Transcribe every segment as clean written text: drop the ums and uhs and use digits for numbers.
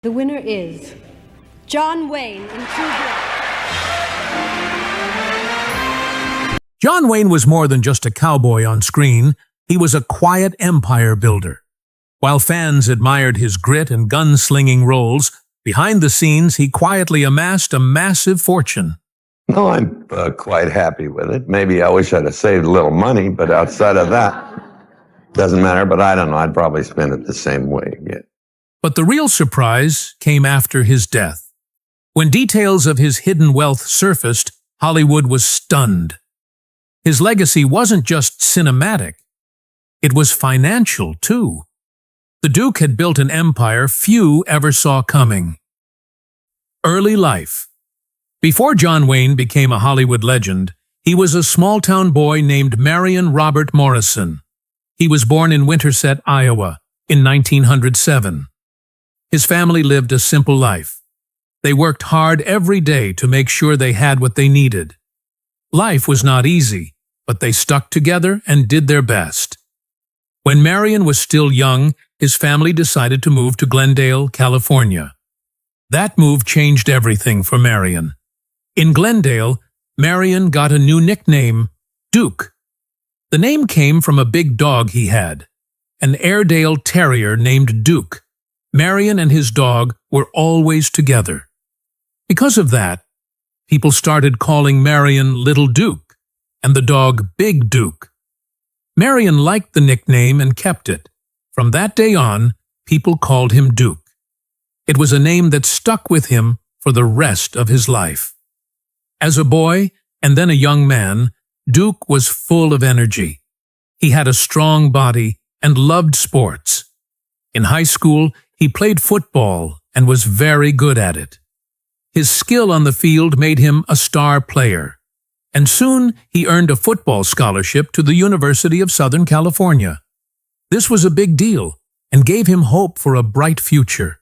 The winner is John Wayne in True Grit. John Wayne was more than just a cowboy on screen. He was a quiet empire builder. While fans admired his grit and gunslinging roles, behind the scenes he quietly amassed a massive fortune. No, I'm quite happy with it. Maybe I wish I'd have saved a little money, but outside of that, doesn't matter. But I don't know. I'd probably spend it the same way again. But the real surprise came after his death. When details of his hidden wealth surfaced, Hollywood was stunned. His legacy wasn't just cinematic. It was financial, too. The Duke had built an empire few ever saw coming. Early life. Before John Wayne became a Hollywood legend, he was a small-town boy named Marion Robert Morrison. He was born in Winterset, Iowa, in 1907. His family lived a simple life. They worked hard every day to make sure they had what they needed. Life was not easy, but they stuck together and did their best. When Marion was still young, his family decided to move to Glendale, California. That move changed everything for Marion. In Glendale, Marion got a new nickname, Duke. The name came from a big dog he had, an Airedale Terrier named Duke. Marion and his dog were always together. Because of that, people started calling Marion Little Duke and the dog Big Duke. Marion liked the nickname and kept it. From that day on, people called him Duke. It was a name that stuck with him for the rest of his life. As a boy and then a young man, Duke was full of energy. He had a strong body and loved sports. In high school, he played football and was very good at it. His skill on the field made him a star player, and soon he earned a football scholarship to the University of Southern California. This was a big deal and gave him hope for a bright future.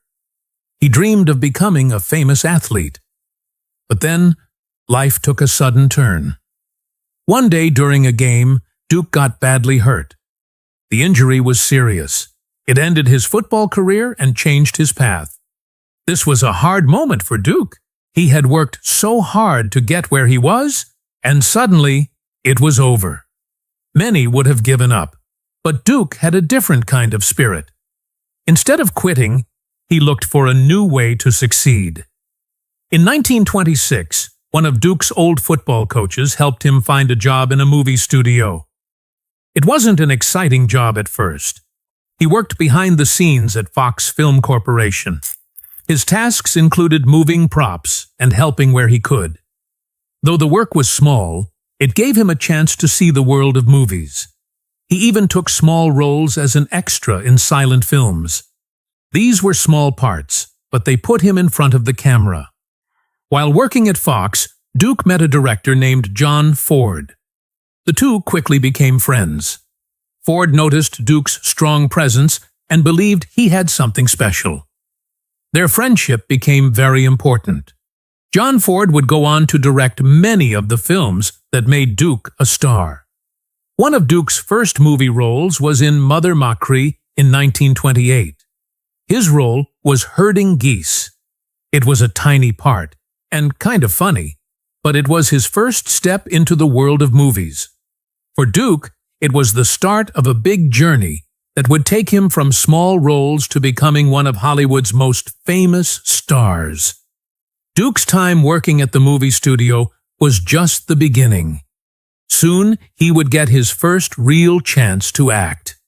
He dreamed of becoming a famous athlete. But then, life took a sudden turn. One day during a game, Duke got badly hurt. The injury was serious. It ended his football career and changed his path. This was a hard moment for Duke. He had worked so hard to get where he was, and suddenly it was over. Many would have given up, but Duke had a different kind of spirit. Instead of quitting, he looked for a new way to succeed. In 1926, one of Duke's old football coaches helped him find a job in a movie studio. It wasn't an exciting job at first. He worked behind the scenes at Fox Film Corporation. His tasks included moving props and helping where he could. Though the work was small, it gave him a chance to see the world of movies. He even took small roles as an extra in silent films. These were small parts, but they put him in front of the camera. While working at Fox, Duke met a director named John Ford. The two quickly became friends. Ford noticed Duke's strong presence and believed he had something special. Their friendship became very important. John Ford would go on to direct many of the films that made Duke a star. One of Duke's first movie roles was in Mother Machree in 1928. His role was herding geese. It was a tiny part, and kind of funny, but it was his first step into the world of movies. For Duke, it was the start of a big journey that would take him from small roles to becoming one of Hollywood's most famous stars. Duke's time working at the movie studio was just the beginning. Soon, he would get his first real chance to act.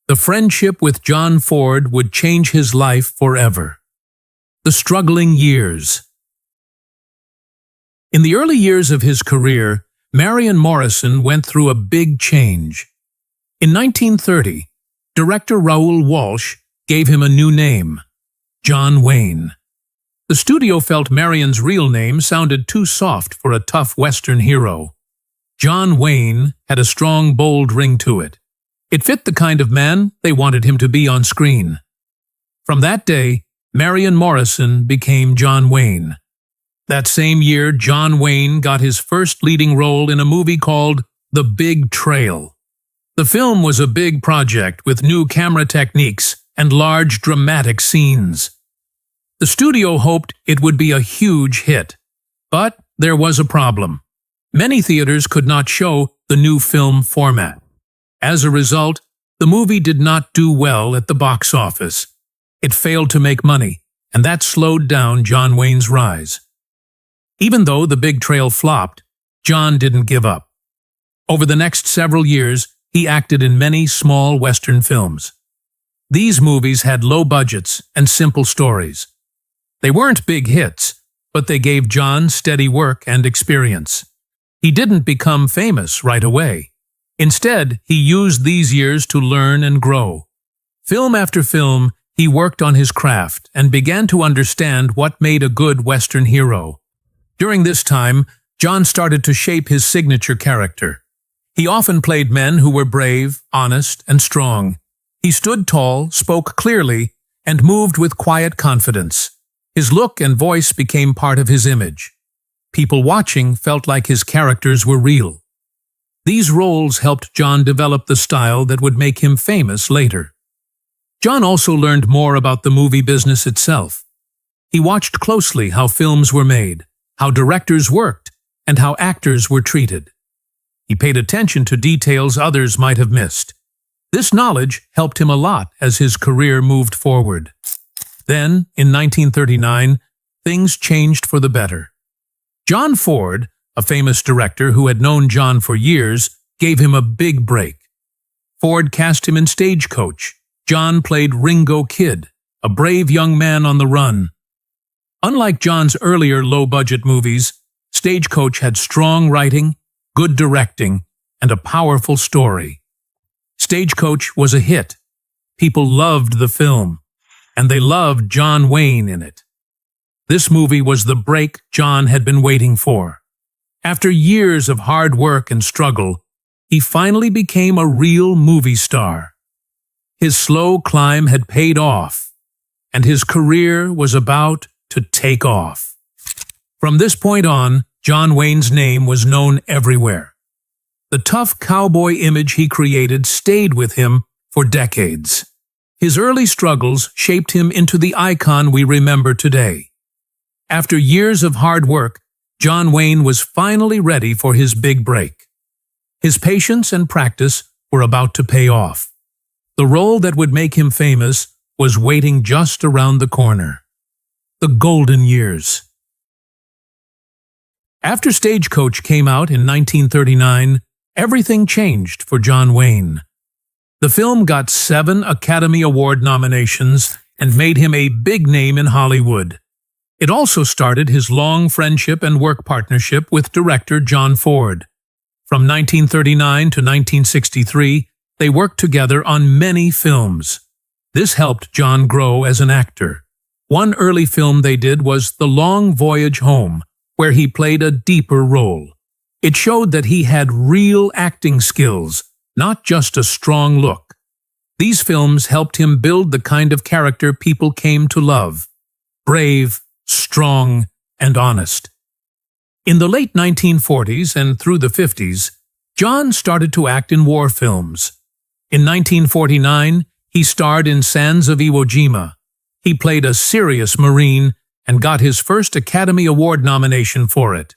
The friendship with John Ford would change his life forever. The struggling years. In the early years of his career, Marion Morrison went through a big change. In 1930, director Raoul Walsh gave him a new name, John Wayne. The studio felt Marion's real name sounded too soft for a tough Western hero. John Wayne had a strong, bold ring to it. It fit the kind of man they wanted him to be on screen. From that day, Marion Morrison became John Wayne. That same year, John Wayne got his first leading role in a movie called The Big Trail. The film was a big project with new camera techniques and large dramatic scenes. The studio hoped it would be a huge hit. But there was a problem. Many theaters could not show the new film format. As a result, the movie did not do well at the box office. It failed to make money, and that slowed down John Wayne's rise. Even though The Big Trail flopped, John didn't give up. Over the next several years, he acted in many small Western films. These movies had low budgets and simple stories. They weren't big hits, but they gave John steady work and experience. He didn't become famous right away. Instead, he used these years to learn and grow. Film after film, he worked on his craft and began to understand what made a good Western hero. During this time, John started to shape his signature character. He often played men who were brave, honest, and strong. He stood tall, spoke clearly, and moved with quiet confidence. His look and voice became part of his image. People watching felt like his characters were real. These roles helped John develop the style that would make him famous later. John also learned more about the movie business itself. He watched closely how films were made, how directors worked, and how actors were treated. He paid attention to details others might have missed. This knowledge helped him a lot as his career moved forward. Then, in 1939, things changed for the better. John Ford, a famous director who had known John for years, gave him a big break. Ford cast him in Stagecoach. John played Ringo Kid, a brave young man on the run. Unlike John's earlier low-budget movies, Stagecoach had strong writing, good directing, and a powerful story. Stagecoach was a hit. People loved the film, and they loved John Wayne in it. This movie was the break John had been waiting for. After years of hard work and struggle, he finally became a real movie star. His slow climb had paid off, and his career was about to take off. From this point on, John Wayne's name was known everywhere. The tough cowboy image he created stayed with him for decades. His early struggles shaped him into the icon we remember today. After years of hard work, John Wayne was finally ready for his big break. His patience and practice were about to pay off. The role that would make him famous was waiting just around the corner. The golden years. After Stagecoach came out in 1939, everything changed for John Wayne. The film got 7 Academy Award nominations and made him a big name in Hollywood. It also started his long friendship and work partnership with director John Ford. From 1939 to 1963, they worked together on many films. This helped John grow as an actor. One early film they did was The Long Voyage Home, where he played a deeper role. It showed that he had real acting skills, not just a strong look. These films helped him build the kind of character people came to love: brave, strong, and honest. In the late 1940s and through the 50s, John started to act in war films. In 1949, he starred in Sands of Iwo Jima. He played a serious Marine and got his first Academy Award nomination for it.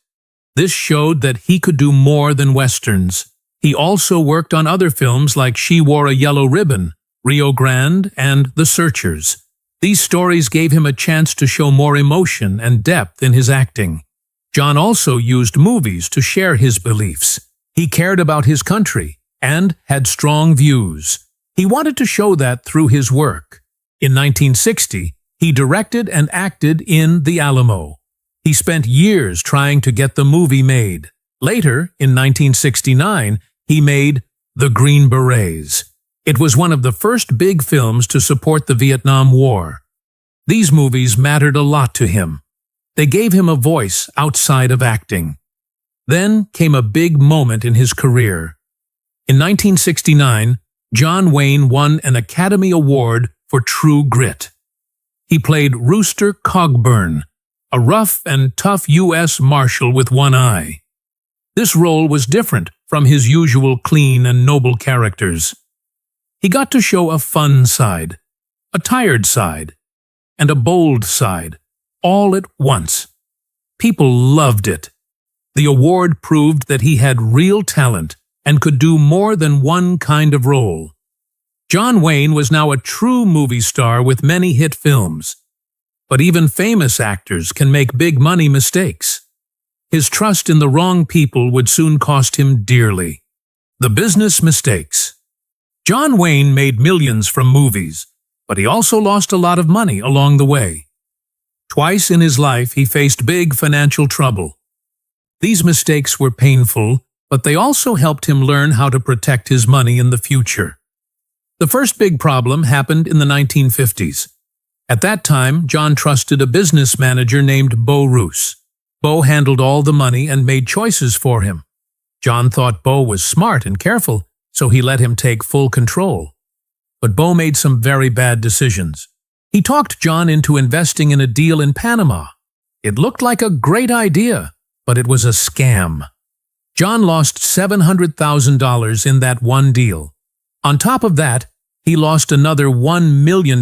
This showed that he could do more than westerns. He also worked on other films like She Wore a Yellow Ribbon, Rio Grande, and The Searchers. These stories gave him a chance to show more emotion and depth in his acting. John also used movies to share his beliefs. He cared about his country and had strong views. He wanted to show that through his work. In 1960, he directed and acted in The Alamo. He spent years trying to get the movie made. Later, in 1969, he made The Green Berets. It was one of the first big films to support the Vietnam War. These movies mattered a lot to him. They gave him a voice outside of acting. Then came a big moment in his career. In 1969, John Wayne won an Academy Award for True Grit. He played Rooster Cogburn, a rough and tough U.S. Marshal with one eye. This role was different from his usual clean and noble characters. He got to show a fun side, a tired side, and a bold side, all at once. People loved it. The award proved that he had real talent and could do more than one kind of role. John Wayne was now a true movie star with many hit films. But even famous actors can make big-money mistakes. His trust in the wrong people would soon cost him dearly. The business mistakes. John Wayne made millions from movies, but he also lost a lot of money along the way. Twice in his life he faced big financial trouble. These mistakes were painful, but they also helped him learn how to protect his money in the future. The first big problem happened in the 1950s. At that time, John trusted a business manager named Bo Roos. Bo handled all the money and made choices for him. John thought Bo was smart and careful, so he let him take full control. But Bo made some very bad decisions. He talked John into investing in a deal in Panama. It looked like a great idea, but it was a scam. John lost $700,000 in that one deal. On top of that, he lost another $1 million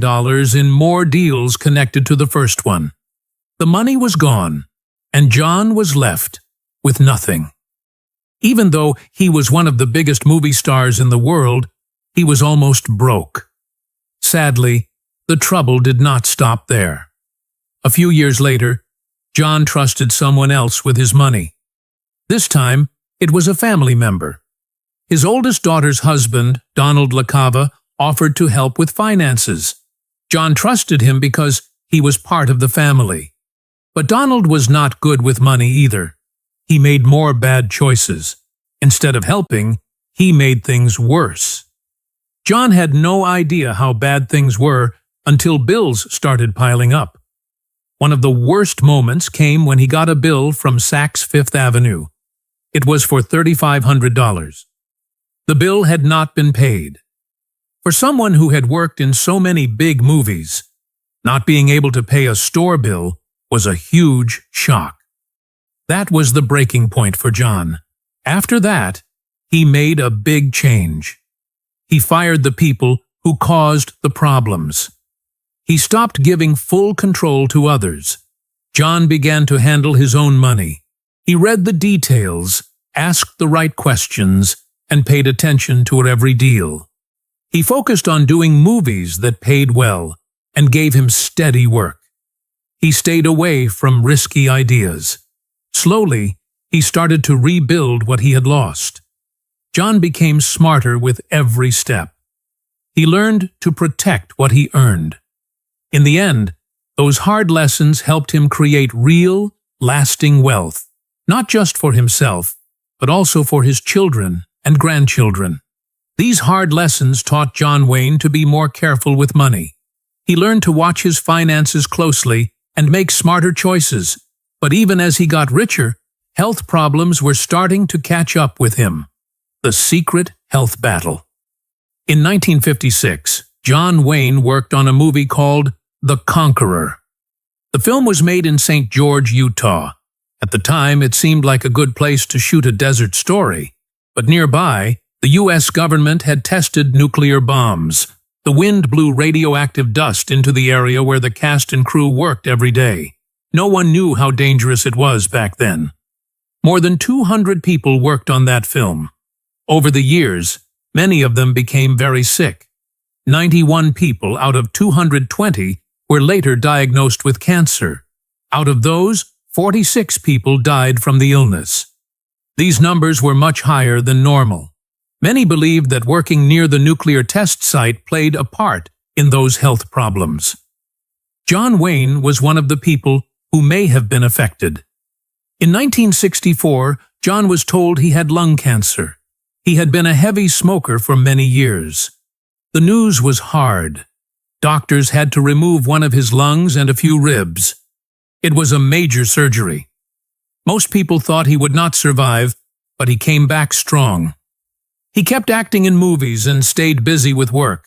in more deals connected to the first one. The money was gone, and John was left with nothing. Even though he was one of the biggest movie stars in the world, he was almost broke. Sadly, the trouble did not stop there. A few years later, John trusted someone else with his money. This time, it was a family member. His oldest daughter's husband, Donald LaCava, offered to help with finances. John trusted him because he was part of the family. But Donald was not good with money either. He made more bad choices. Instead of helping, he made things worse. John had no idea how bad things were until bills started piling up. One of the worst moments came when he got a bill from Saks Fifth Avenue. It was for $3,500. The bill had not been paid. For someone who had worked in so many big movies, not being able to pay a store bill was a huge shock. That was the breaking point for John. After that, he made a big change. He fired the people who caused the problems. He stopped giving full control to others. John began to handle his own money. He read the details, asked the right questions, and paid attention to every deal. He focused on doing movies that paid well and gave him steady work. He stayed away from risky ideas. Slowly, he started to rebuild what he had lost. John became smarter with every step. He learned to protect what he earned. In the end, those hard lessons helped him create real, lasting wealth, not just for himself, but also for his children and grandchildren. These hard lessons taught John Wayne to be more careful with money. He learned to watch his finances closely and make smarter choices, but even as he got richer, health problems were starting to catch up with him. The secret health battle. In 1956, John Wayne worked on a movie called The Conqueror. The film was made in St. George, Utah. At the time, it seemed like a good place to shoot a desert story, but nearby, the U.S. government had tested nuclear bombs. The wind blew radioactive dust into the area where the cast and crew worked every day. No one knew how dangerous it was back then. More than 200 people worked on that film. Over the years, many of them became very sick. 91 people out of 220 were later diagnosed with cancer. Out of those, 46 people died from the illness. These numbers were much higher than normal. Many believed that working near the nuclear test site played a part in those health problems. John Wayne was one of the people who may have been affected. In 1964, John was told he had lung cancer. He had been a heavy smoker for many years. The news was hard. Doctors had to remove one of his lungs and a few ribs. It was a major surgery. Most people thought he would not survive, but he came back strong. He kept acting in movies and stayed busy with work.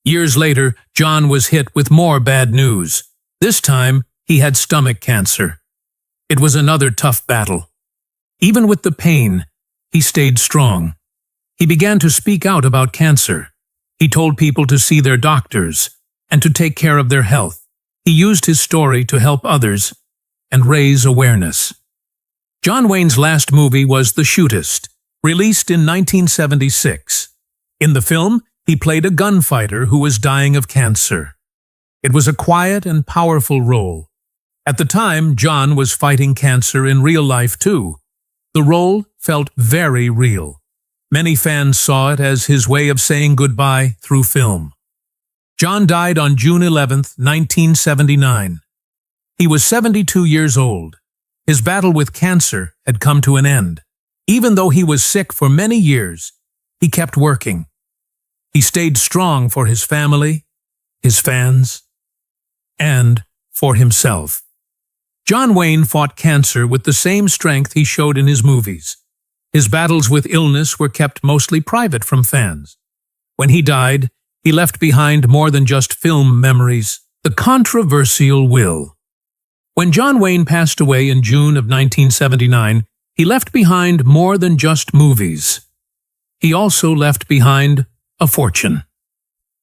Years later, John was hit with more bad news. This time, he had stomach cancer. It was another tough battle. Even with the pain, he stayed strong. He began to speak out about cancer. He told people to see their doctors and to take care of their health. He used his story to help others and raise awareness. John Wayne's last movie was The Shootist, released in 1976. In the film, he played a gunfighter who was dying of cancer. It was a quiet and powerful role. At the time, John was fighting cancer in real life too. The role felt very real. Many fans saw it as his way of saying goodbye through film. John died on June 11, 1979. He was 72 years old. His battle with cancer had come to an end. Even though he was sick for many years, he kept working. He stayed strong for his family, his fans, and for himself. John Wayne fought cancer with the same strength he showed in his movies. His battles with illness were kept mostly private from fans. When he died, he left behind more than just film memories, the controversial will. When John Wayne passed away in June of 1979, he left behind more than just movies. He also left behind a fortune.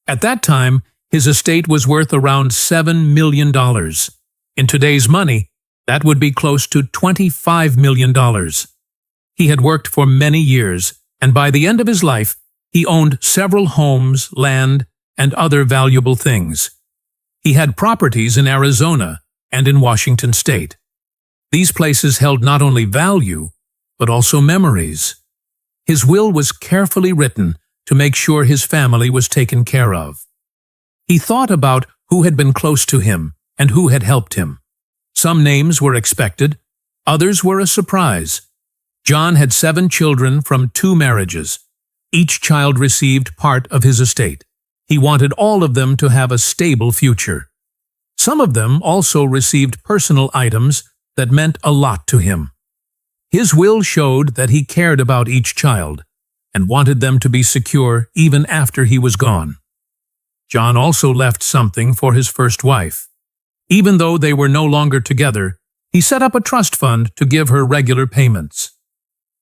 At that time, his estate was worth around $7 million. In today's money, that would be close to $25 million. He had worked for many years, and by the end of his life, he owned several homes, land, and other valuable things. He had properties in Arizona and in Washington State. These places held not only value, but also memories. His will was carefully written to make sure his family was taken care of. He thought about who had been close to him and who had helped him. Some names were expected, others were a surprise. John had 7 children from 2 marriages. Each child received part of his estate. He wanted all of them to have a stable future. Some of them also received personal items that meant a lot to him. His will showed that he cared about each child and wanted them to be secure even after he was gone. John also left something for his first wife. Even though they were no longer together, he set up a trust fund to give her regular payments.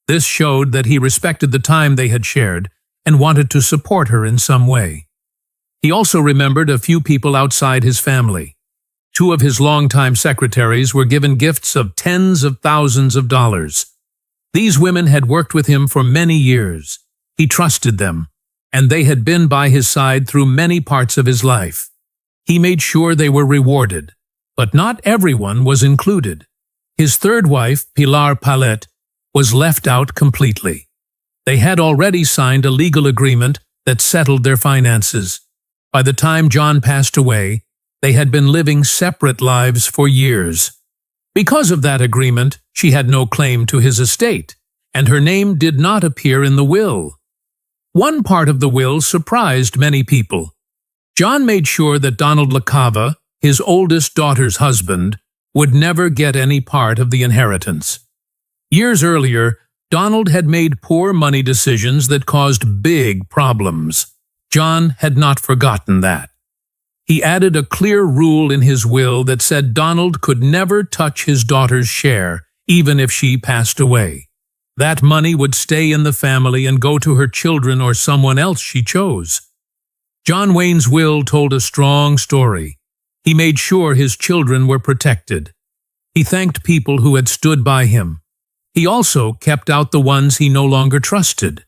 This showed that he respected the time they had shared and wanted to support her in some way. He also remembered a few people outside his family. 2 of his longtime secretaries were given gifts of tens of thousands of dollars. These women had worked with him for many years. He trusted them, and they had been by his side through many parts of his life. He made sure they were rewarded, but not everyone was included. His third wife, Pilar Palet, was left out completely. They had already signed a legal agreement that settled their finances. By the time John passed away, they had been living separate lives for years. Because of that agreement, she had no claim to his estate, and her name did not appear in the will. One part of the will surprised many people. John made sure that Donald LaCava, his oldest daughter's husband, would never get any part of the inheritance. Years earlier, Donald had made poor money decisions that caused big problems. John had not forgotten that. He added a clear rule in his will that said Donald could never touch his daughter's share, even if she passed away. That money would stay in the family and go to her children or someone else she chose. John Wayne's will told a strong story. He made sure his children were protected. He thanked people who had stood by him. He also kept out the ones he no longer trusted.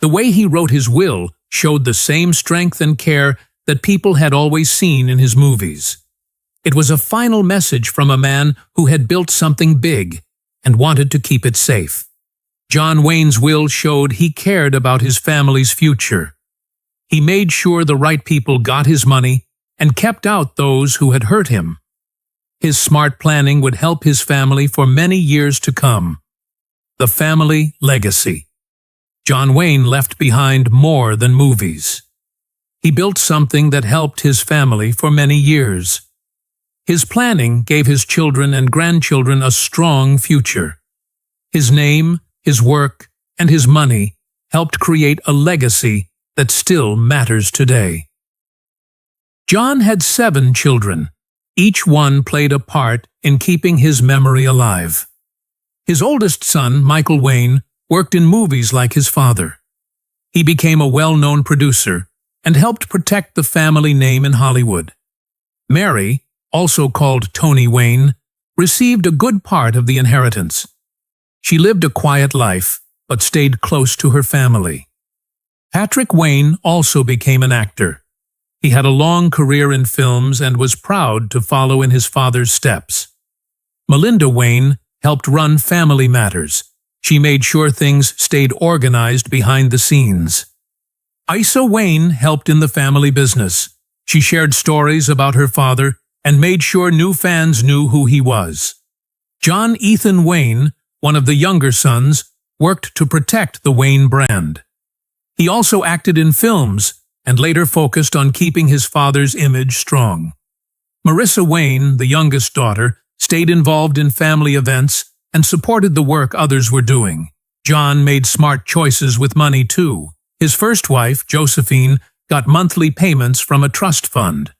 The way he wrote his will showed the same strength and care that people had always seen in his movies. It was a final message from a man who had built something big and wanted to keep it safe. John Wayne's will showed he cared about his family's future. He made sure the right people got his money and kept out those who had hurt him. His smart planning would help his family for many years to come. The family legacy. John Wayne left behind more than movies. He built something that helped his family for many years. His planning gave his children and grandchildren a strong future. His name, his work, and his money helped create a legacy that still matters today. John had 7 children. Each one played a part in keeping his memory alive. His oldest son, Michael Wayne, worked in movies like his father. He became a well-known producer and helped protect the family name in Hollywood. Mary, also called Toni Wayne, received a good part of the inheritance. She lived a quiet life, but stayed close to her family. Patrick Wayne also became an actor. He had a long career in films and was proud to follow in his father's steps. Melinda Wayne helped run family matters. She made sure things stayed organized behind the scenes. Isa Wayne helped in the family business. She shared stories about her father and made sure new fans knew who he was. John Ethan Wayne, one of the younger sons, worked to protect the Wayne brand. He also acted in films and later focused on keeping his father's image strong. Marissa Wayne, the youngest daughter, stayed involved in family events and supported the work others were doing. John made smart choices with money too. His first wife, Josephine, got monthly payments from a trust fund.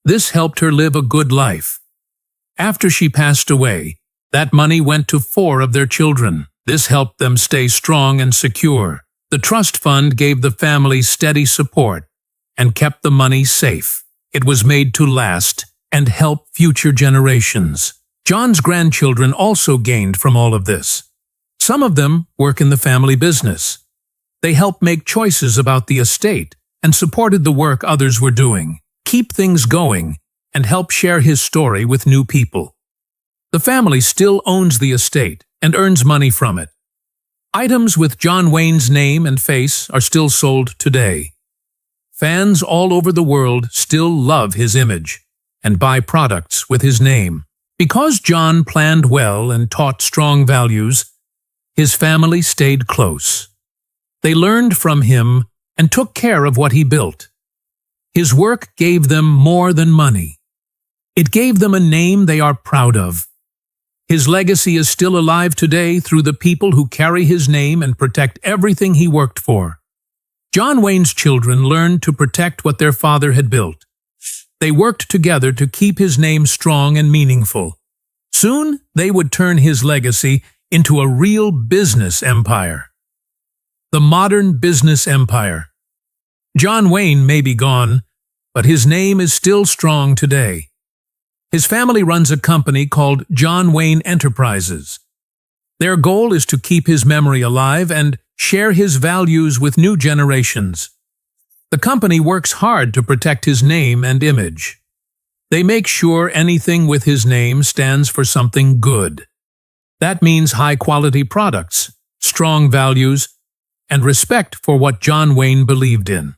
This helped her live a good life. After she passed away, that money went to 4 of their children. This helped them stay strong and secure. The trust fund gave the family steady support and kept the money safe. It was made to last and help future generations. John's grandchildren also gained from all of this. Some of them work in the family business. They helped make choices about the estate and supported the work others were doing, keep things going, and help share his story with new people. The family still owns the estate and earns money from it. Items with John Wayne's name and face are still sold today. Fans all over the world still love his image and buy products with his name. Because John planned well and taught strong values, his family stayed close. They learned from him and took care of what he built. His work gave them more than money. It gave them a name they are proud of. His legacy is still alive today through the people who carry his name and protect everything he worked for. John Wayne's children learned to protect what their father had built. They worked together to keep his name strong and meaningful. Soon, they would turn his legacy into a real business empire. The modern business empire. John Wayne may be gone, but his name is still strong today. His family runs a company called John Wayne Enterprises. Their goal is to keep his memory alive and share his values with new generations. The company works hard to protect his name and image. They make sure anything with his name stands for something good. That means high-quality products, strong values, and respect for what John Wayne believed in.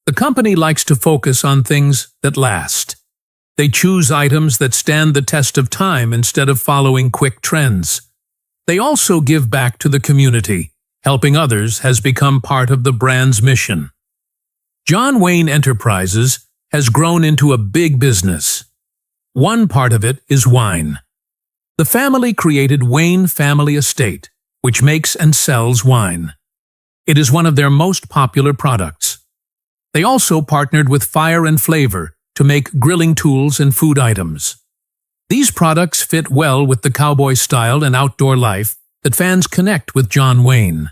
The company likes to focus on things that last. They choose items that stand the test of time instead of following quick trends. They also give back to the community. Helping others has become part of the brand's mission. John Wayne Enterprises has grown into a big business. One part of it is wine. The family created Wayne Family Estate, which makes and sells wine. It is one of their most popular products. They also partnered with Fire and Flavor to make grilling tools and food items. These products fit well with the cowboy style and outdoor life that fans connect with John Wayne.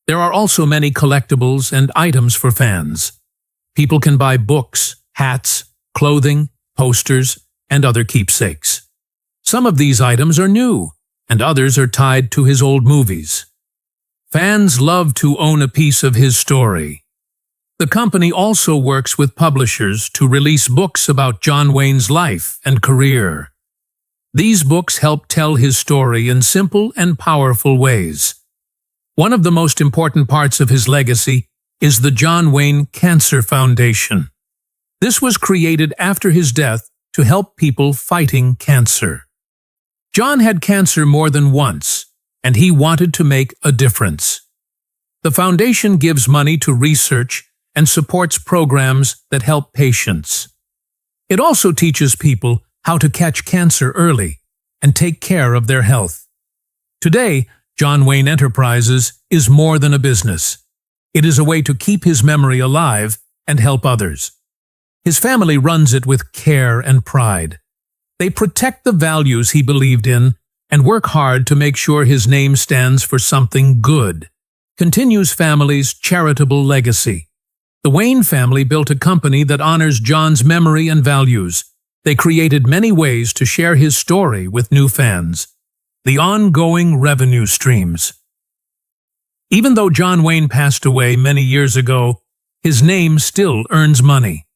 There are also many collectibles and items for fans. People can buy books, hats, clothing, posters, and other keepsakes. Some of these items are new, and others are tied to his old movies. Fans love to own a piece of his story. The company also works with publishers to release books about John Wayne's life and career. These books help tell his story in simple and powerful ways. One of the most important parts of his legacy is the John Wayne Cancer Foundation. This was created after his death to help people fighting cancer. John had cancer more than once, and he wanted to make a difference. The foundation gives money to research and supports programs that help patients. It also teaches people how to catch cancer early and take care of their health. Today, John Wayne Enterprises is more than a business. It is a way to keep his memory alive and help others. His family runs it with care and pride. They protect the values he believed in and work hard to make sure his name stands for something good. Continues family's charitable legacy. The Wayne family built a company that honors John's memory and values. they created many ways to share his story with new fans. The ongoing revenue streams. Even though John Wayne passed away many years ago, his name still earns money.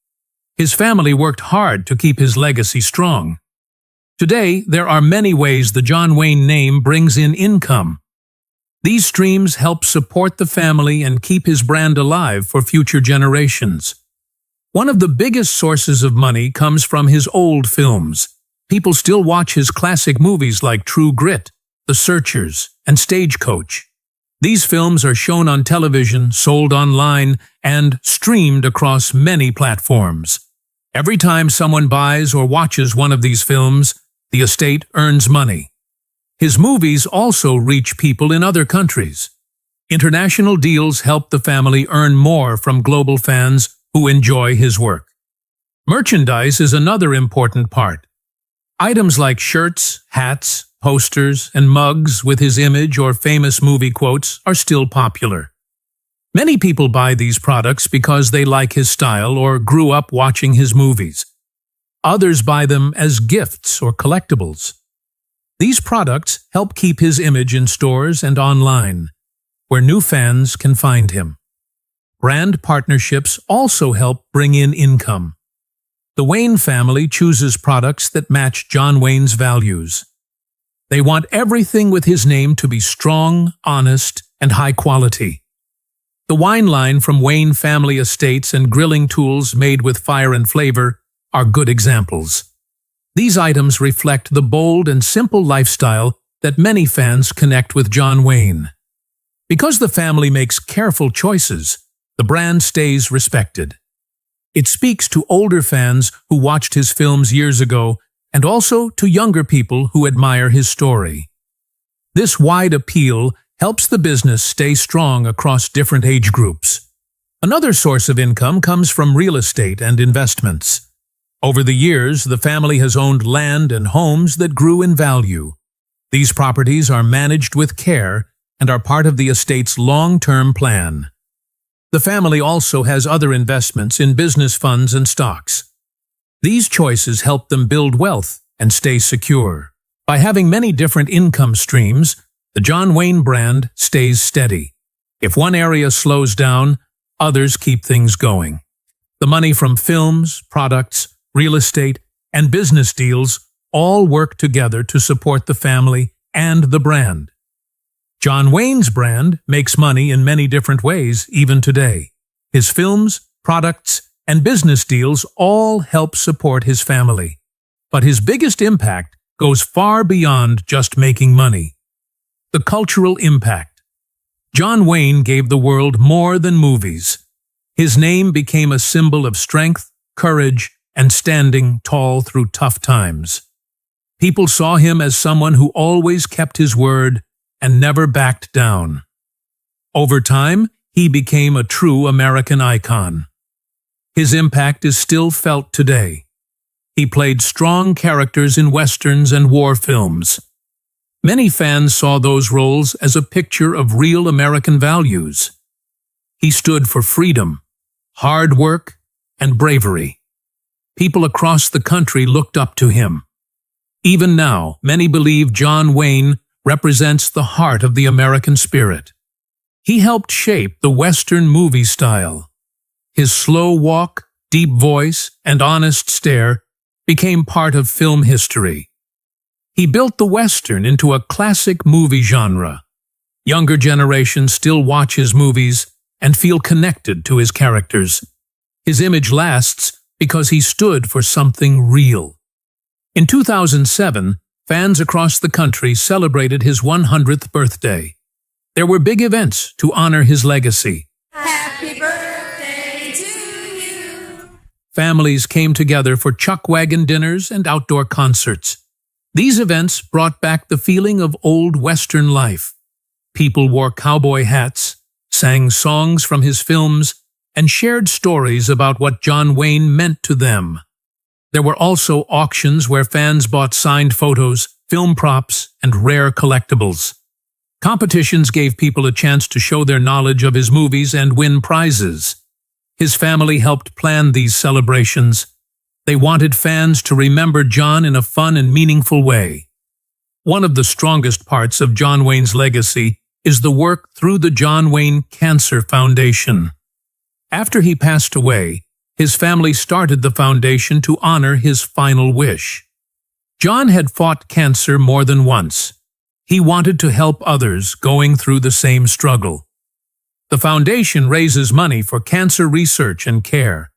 His family worked hard to keep his legacy strong. Today, there are many ways the John Wayne name brings in income. These streams help support the family and keep his brand alive for future generations. One of the biggest sources of money comes from his old films. People still watch his classic movies like True Grit, The Searchers, and Stagecoach. These films are shown on television, sold online, and streamed across many platforms. Every time someone buys or watches one of these films, the estate earns money. His movies also reach people in other countries. International deals help the family earn more from global fans who enjoy his work. Merchandise is another important part. Items like shirts, hats, posters, and mugs with his image or famous movie quotes are still popular. Many people buy these products because they like his style or grew up watching his movies. Others buy them as gifts or collectibles. These products help keep his image in stores and online, where new fans can find him. Brand partnerships also help bring in income. The Wayne family chooses products that match John Wayne's values. They want everything with his name to be strong, honest, and high quality. The wine line from Wayne family estates and grilling tools made with fire and flavor are good examples. These items reflect the bold and simple lifestyle that many fans connect with John Wayne. Because the family makes careful choices, the brand stays respected. It speaks to older fans who watched his films years ago and also to younger people who admire his story. This wide appeal helps the business stay strong across different age groups. Another source of income comes from real estate and investments. Over the years, the family has owned land and homes that grew in value. These properties are managed with care and are part of the estate's long-term plan. The family also has other investments in business funds and stocks. These choices help them build wealth and stay secure. By having many different income streams, the John Wayne brand stays steady. If one area slows down, others keep things going. The money from films, products, real estate, and business deals all work together to support the family and the brand. John Wayne's brand makes money in many different ways even today. His films, products, and business deals all help support his family. But his biggest impact goes far beyond just making money. The cultural impact. John Wayne gave the world more than movies. His name became a symbol of strength, courage, and standing tall through tough times. People saw him as someone who always kept his word and never backed down. Over time, he became a true American icon. His impact is still felt today. He played strong characters in westerns and war films. Many fans saw those roles as a picture of real American values. He stood for freedom, hard work, and bravery. People across the country looked up to him. Even now, many believe John Wayne represents the heart of the American spirit. He helped shape the Western movie style. His slow walk, deep voice, and honest stare became part of film history. He built the Western into a classic movie genre. Younger generations still watch his movies and feel connected to his characters. His image lasts because he stood for something real. In 2007, fans across the country celebrated his 100th birthday. There were big events to honor his legacy. Happy birthday to you. Families came together for chuck wagon dinners and outdoor concerts. These events brought back the feeling of old Western life. People wore cowboy hats, sang songs from his films, and shared stories about what John Wayne meant to them. There were also auctions where fans bought signed photos, film props, and rare collectibles. Competitions gave people a chance to show their knowledge of his movies and win prizes. His family helped plan these celebrations. They wanted fans to remember John in a fun and meaningful way. One of the strongest parts of John Wayne's legacy is the work through the John Wayne Cancer Foundation. After he passed away, his family started the foundation to honor his final wish. John had fought cancer more than once. He wanted to help others going through the same struggle. The foundation raises money for cancer research and care.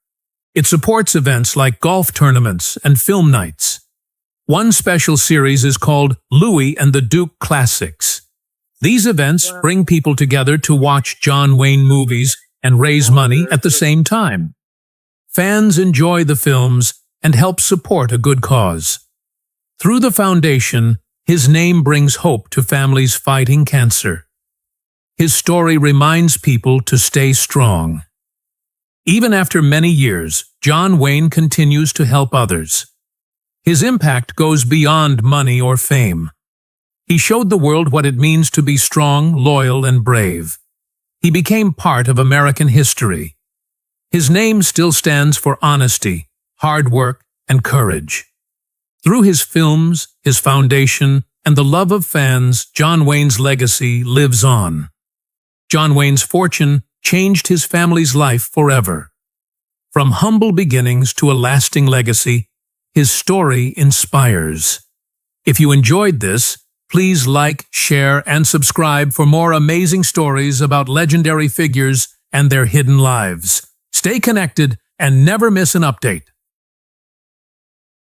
It supports events like golf tournaments and film nights. One special series is called Louis and the Duke Classics. These events bring people together to watch John Wayne movies and raise money at the same time. Fans enjoy the films and help support a good cause. Through the foundation, his name brings hope to families fighting cancer. His story reminds people to stay strong. Even after many years, John Wayne continues to help others. His impact goes beyond money or fame. He showed the world what it means to be strong, loyal, and brave. He became part of American history. His name still stands for honesty, hard work, and courage. Through his films, his foundation, and the love of fans, John Wayne's legacy lives on. John Wayne's fortune changed his family's life forever. From humble beginnings to a lasting legacy, his story inspires. If you enjoyed this, please like, share, and subscribe for more amazing stories about legendary figures and their hidden lives. Stay connected and never miss an update.